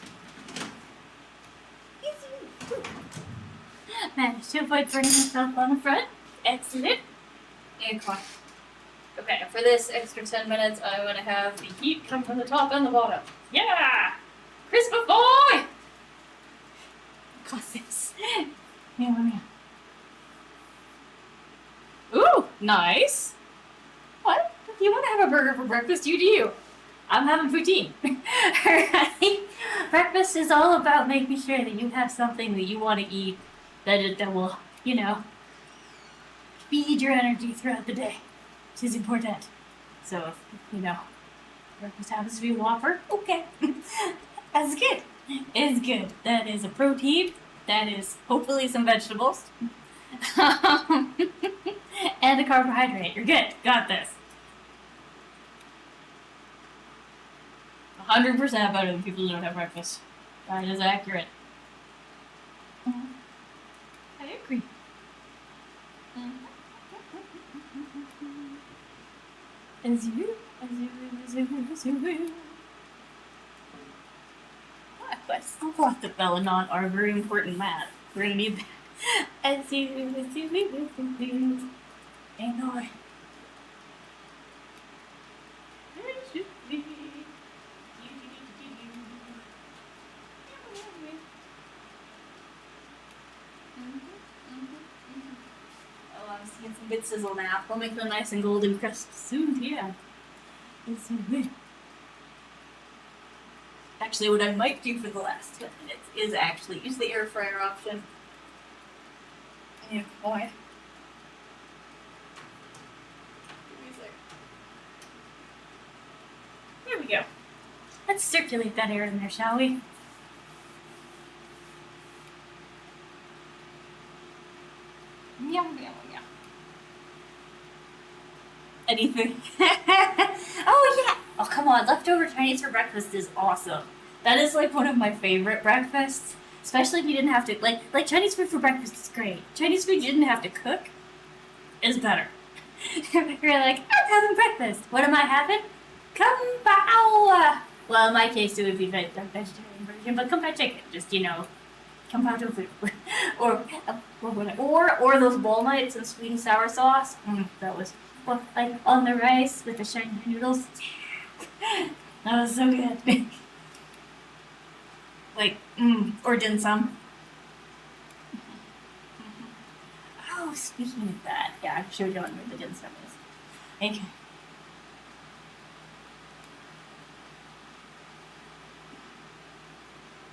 A: Managed to avoid burning myself on the front. Excellent. And clock. Okay, for this extra 10 minutes, I want to have the heat come from the top and the bottom. Yeah! Crisp boy! Got this. Yeah. Ooh, nice. What? If you want to have a burger for breakfast, you do. I'm having poutine. Right? Breakfast is all about making sure that you have something that you want to eat that will, feed your energy throughout the day. Which is important. So, breakfast happens to be a Whopper, okay. That's good. It's good. That is a protein. That is hopefully some vegetables. And a carbohydrate. You're good. Got this. 100% better than people who don't have breakfast. That is accurate. I agree. As you. But sloth the Belladon are very important math. We're gonna need that. As you. And I. Oh, I'm seeing some good sizzle now. We'll make them nice and golden crisp soon, yeah. It's so good. Actually, what I might do for the last 10 minutes is actually use the air fryer option. Yeah, boy. There we go. Let's circulate that air in there, shall we? Yum. Anything? Oh, yeah! Oh, come on. Leftover Chinese for breakfast is awesome. That is, one of my favorite breakfasts. Especially if you didn't have to, like Chinese food for breakfast is great. Chinese food you didn't have to cook is better. You're like, I'm having breakfast. What am I having? Kung Pao! Well, in my case, it would be the vegetarian version, but Kung Pao chicken. Just, Kung Pao tofu. or, or those bowl nights in sweet and sour sauce. That was, well, like, on the rice with the Shanghai noodles. That was so good. Like, or dim sum. Oh, speaking of that, yeah, I'm sure you don't know what the dim sum is. Okay.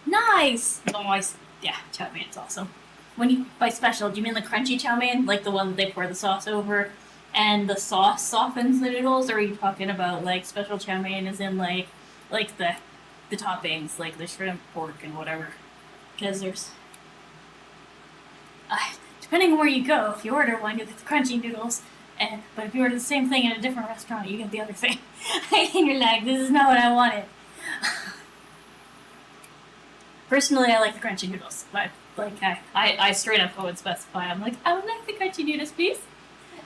A: Nice! Nice. Yeah, chow mein's awesome. When you by special, do you mean the crunchy chow mein, like the one that they pour the sauce over, and the sauce softens the noodles, or are you talking about like special chow mein, as in like the toppings, like the shrimp, pork, and whatever? Because there's uh, depending on where you go, if you order one, you get the crunchy noodles, but if you order the same thing in a different restaurant, you get the other thing. And you're like, this is not what I wanted. Personally, I like the crunchy noodles, but like I straight up go and specify. I'm like, I would like the crunchy noodles, please.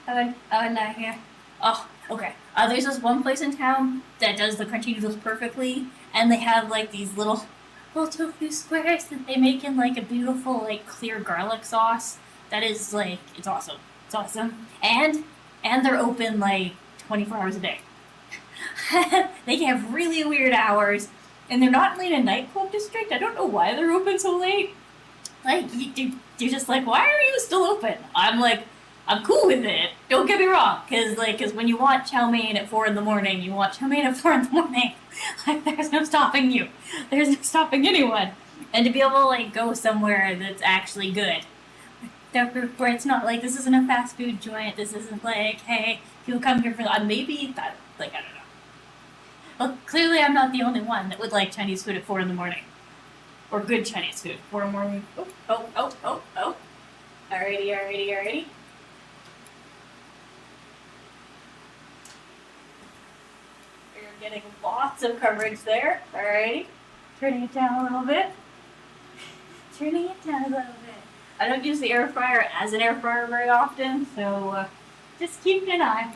A: I would like here. Oh, okay. There's this one place in town that does the crunchy noodles perfectly, and they have like these little tofu squares that they make in like a beautiful like clear garlic sauce. That is like it's awesome. It's awesome, and they're open like 24 hours a day. They can have really weird hours, and they're not in a nightclub district. I don't know why they're open so late. Like you're just like, why are you still open? I'm like, I'm cool with it. Don't get me wrong, because when you want chow mein at 4 in the morning, you want chow mein at 4 in the morning. Like there's no stopping you. There's no stopping anyone. And to be able to like go somewhere that's actually good, where it's not like this isn't a fast food joint. This isn't like, hey, people come here for maybe that. Like I don't know. Well, clearly I'm not the only one that would like Chinese food at 4 in the morning. Or good Chinese food. 4 in the morning. Oh. Alrighty. You're getting lots of coverage there. Alrighty. Turning it down a little bit. I don't use the air fryer as an air fryer very often, so just keep an eye.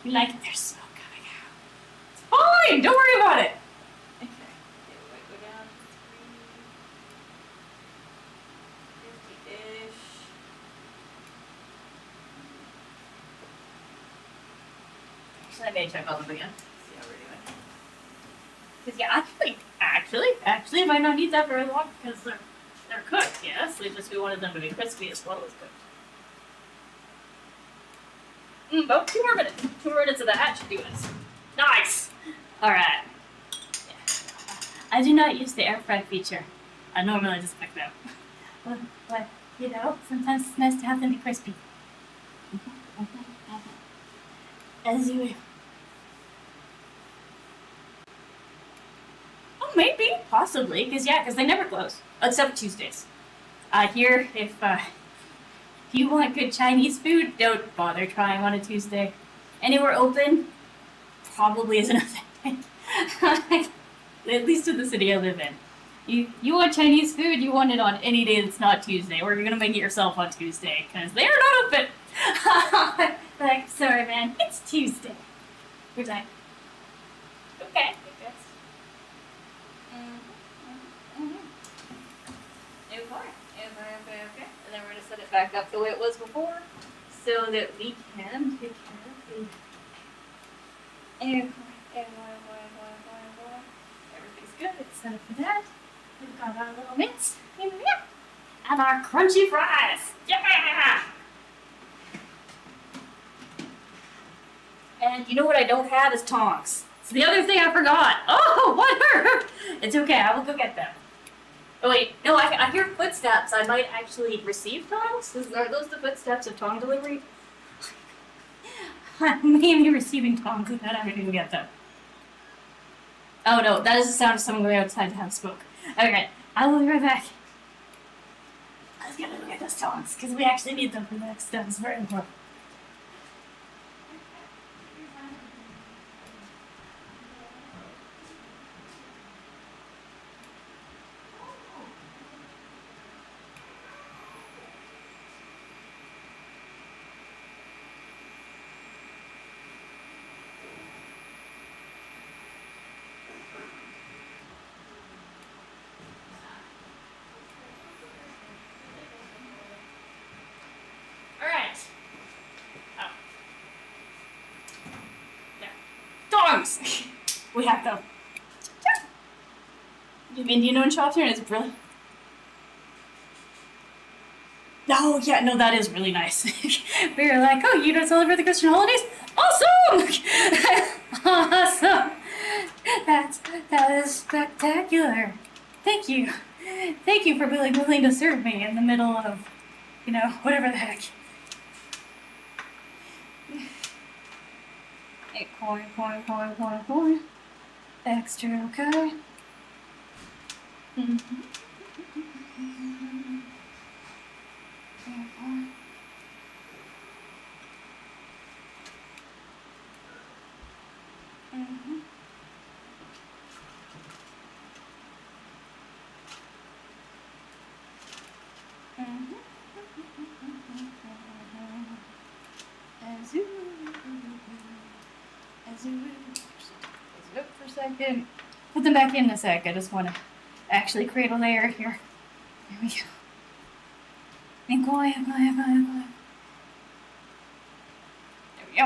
A: You like it? There's smoke coming out. It's fine! Don't worry about it! Okay. Go down to 350-ish. Actually, I may check all of them again. See how we're doing. Because yeah, actually, I might not need that very long because they're cooked, yes. We wanted them to be crispy as well as cooked. About 2 more minutes. 2 more minutes of that should do it. Nice! Alright. Yeah. I do not use the air fry feature. I normally just pick them. But, sometimes it's nice to have them be crispy. As you will. Oh, maybe. Possibly. Because they never close. Except Tuesdays. Here, if you want good Chinese food, don't bother trying on a Tuesday. Anywhere open probably isn't authentic. At least in the city I live in. You want Chinese food, you want it on any day that's not Tuesday, or you're gonna make it yourself on Tuesday, because they're not open. Like, sorry man, it's Tuesday. Good time. Okay. Okay. And then we're going to set it back up the way it was before so that we can take care of the everything's good. It's set up for that. We've got our little mince in there. And our crunchy fries. Yeah! And you know what I don't have is tongs. It's the other thing I forgot. Oh, whatever. It's okay. I will go get them. Oh wait, no, I hear footsteps. I might actually receive tongs? Are those the footsteps of tong delivery? I may be receiving tongs without having to go get them. Oh no, that is the sound of someone going outside to have smoke. Okay, I will be right back. I was gonna go get those tongs, because we actually need them for the next step. It's very important. else. We have to. Indian owned shops here, and it's brilliant. Oh, yeah, no, that is really nice. We were like, oh, you don't celebrate the Christian holidays? Awesome! Awesome! That is spectacular. Thank you. Thank you for being willing to serve me in the middle of, whatever the heck. Hey, coin. Extra, okay? Mm-hmm. Look for a second. Put them back in a sec. I just want to actually create a layer here. There we go. And go. There we go.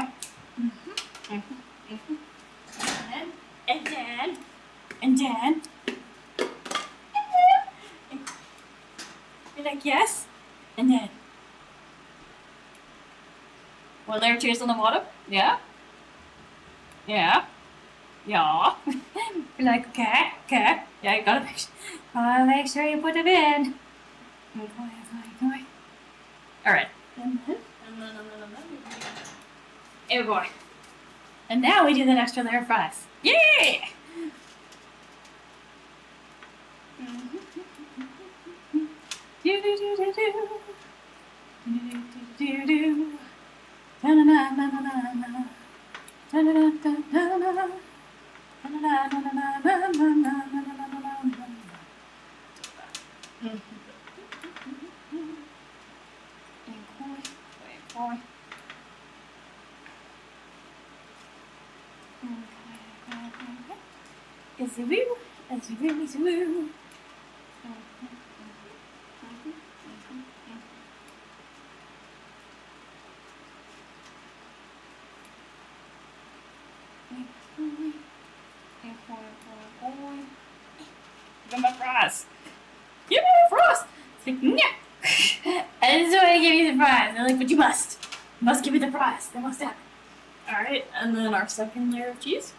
A: And then. You're like, yes. And then. One layer of cheese on the bottom? Yeah. Yeah. Yeah. You're like, okay. Yeah, you gotta make sure you put it in. Okay. Alright. Oh boy. And now we do that extra layer of fries. Yeah! As you woo. Give me my fries. Give me my fries. It's like, yeah. I just want to give you the fries. They're like, but you must. You must give me the fries. They must happen. Alright, and then our second layer of cheese.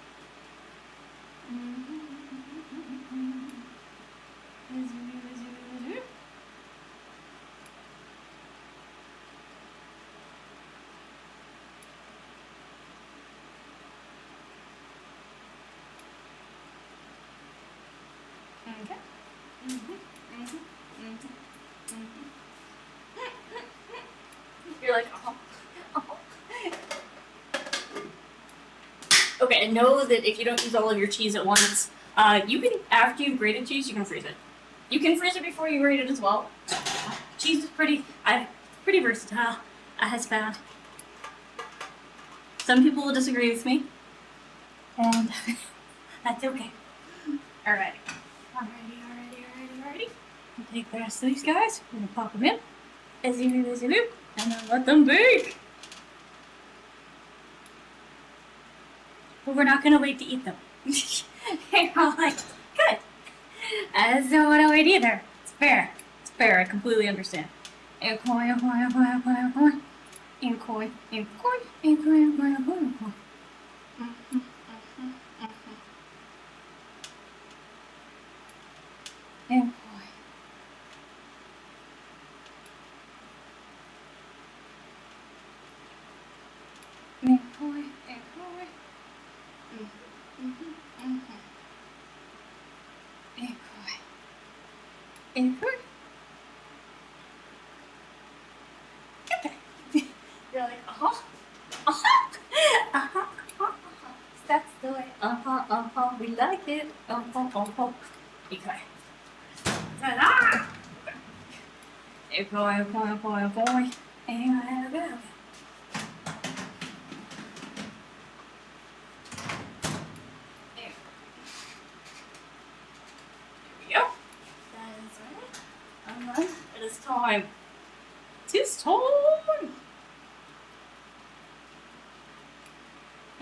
A: Okay. You're like, oh. Okay, and know that if you don't use all of your cheese at once, you can, after you've grated cheese, you can freeze it. You can freeze it before you grate it as well. Cheese is pretty versatile, I has found. Some people will disagree with me, and that's okay. Alrighty. We'll take the rest of these guys, we're gonna pop them in, as you do, and then let them bake. But we're not gonna wait to eat them. They're all like, good. I just don't wanna wait either. It's fair, I completely understand. Okay. You're like, that's the way. We like it. Okay. Ta-da! Boy. And go. It is time. Tis time.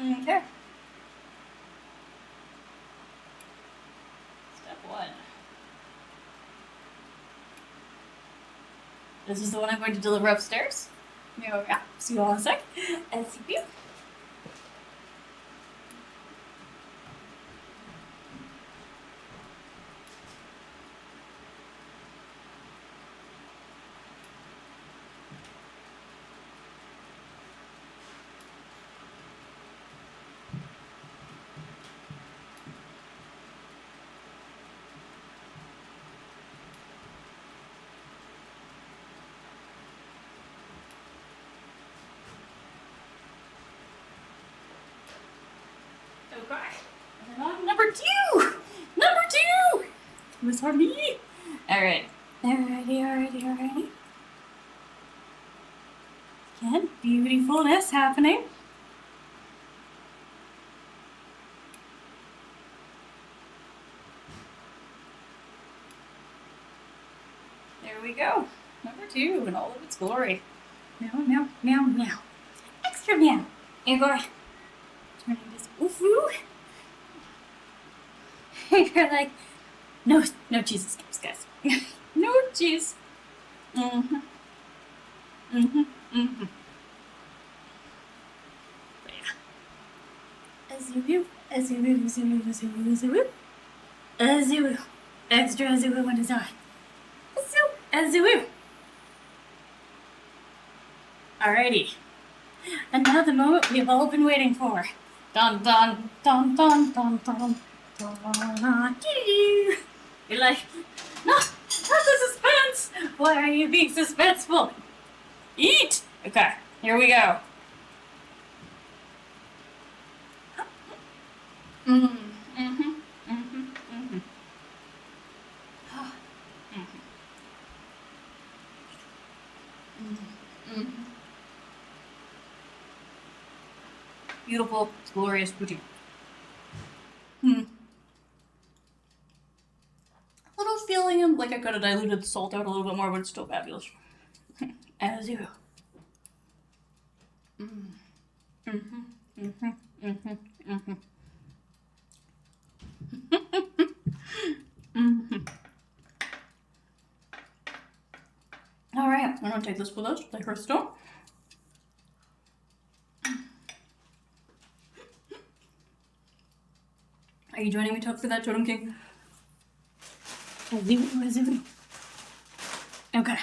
A: Okay. This is the one I'm going to deliver upstairs. Yeah, see you all in a sec. And see you. Okay. And then on number two. Number two. It was for me. All right. Alrighty. Again, beautifulness happening. There we go. Number two in all of its glory. Meow. Extra meow. And go turning this oof-oo. You're like, no cheese escapes, guys. No cheese. But yeah. As you will. Extra as you will when it's on. As you will. Alrighty. And now the moment we've all been waiting for. Dun dun dun dun dun dun dun. You're like, no, not the suspense. Why are you being suspenseful? Eat. Okay, here we go. Beautiful, glorious poutine. A little feeling like I could have diluted the salt out a little bit more, but it's still fabulous. As you. All right, I'm gonna take this with us, like her stone. Are you joining me, Tuck, for that Totem King? Okay.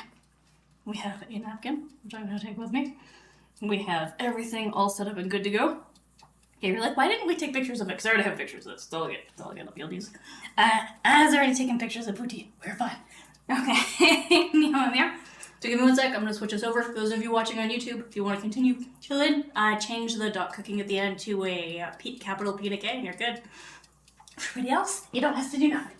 A: We have a napkin, which I'm going to take with me. We have everything all set up and good to go. Okay, you're like, why didn't we take pictures of it? Because I already have pictures of this. It's all good. I'll be able to use. I've already taken pictures of poutine. We're fine. Okay. Meow. So give me 1 sec. I'm going to switch this over. For those of you watching on YouTube, if you want to continue chilling, change the dot cooking at the end to a capital P and a K, and you're good. Everybody else, you don't have to do nothing.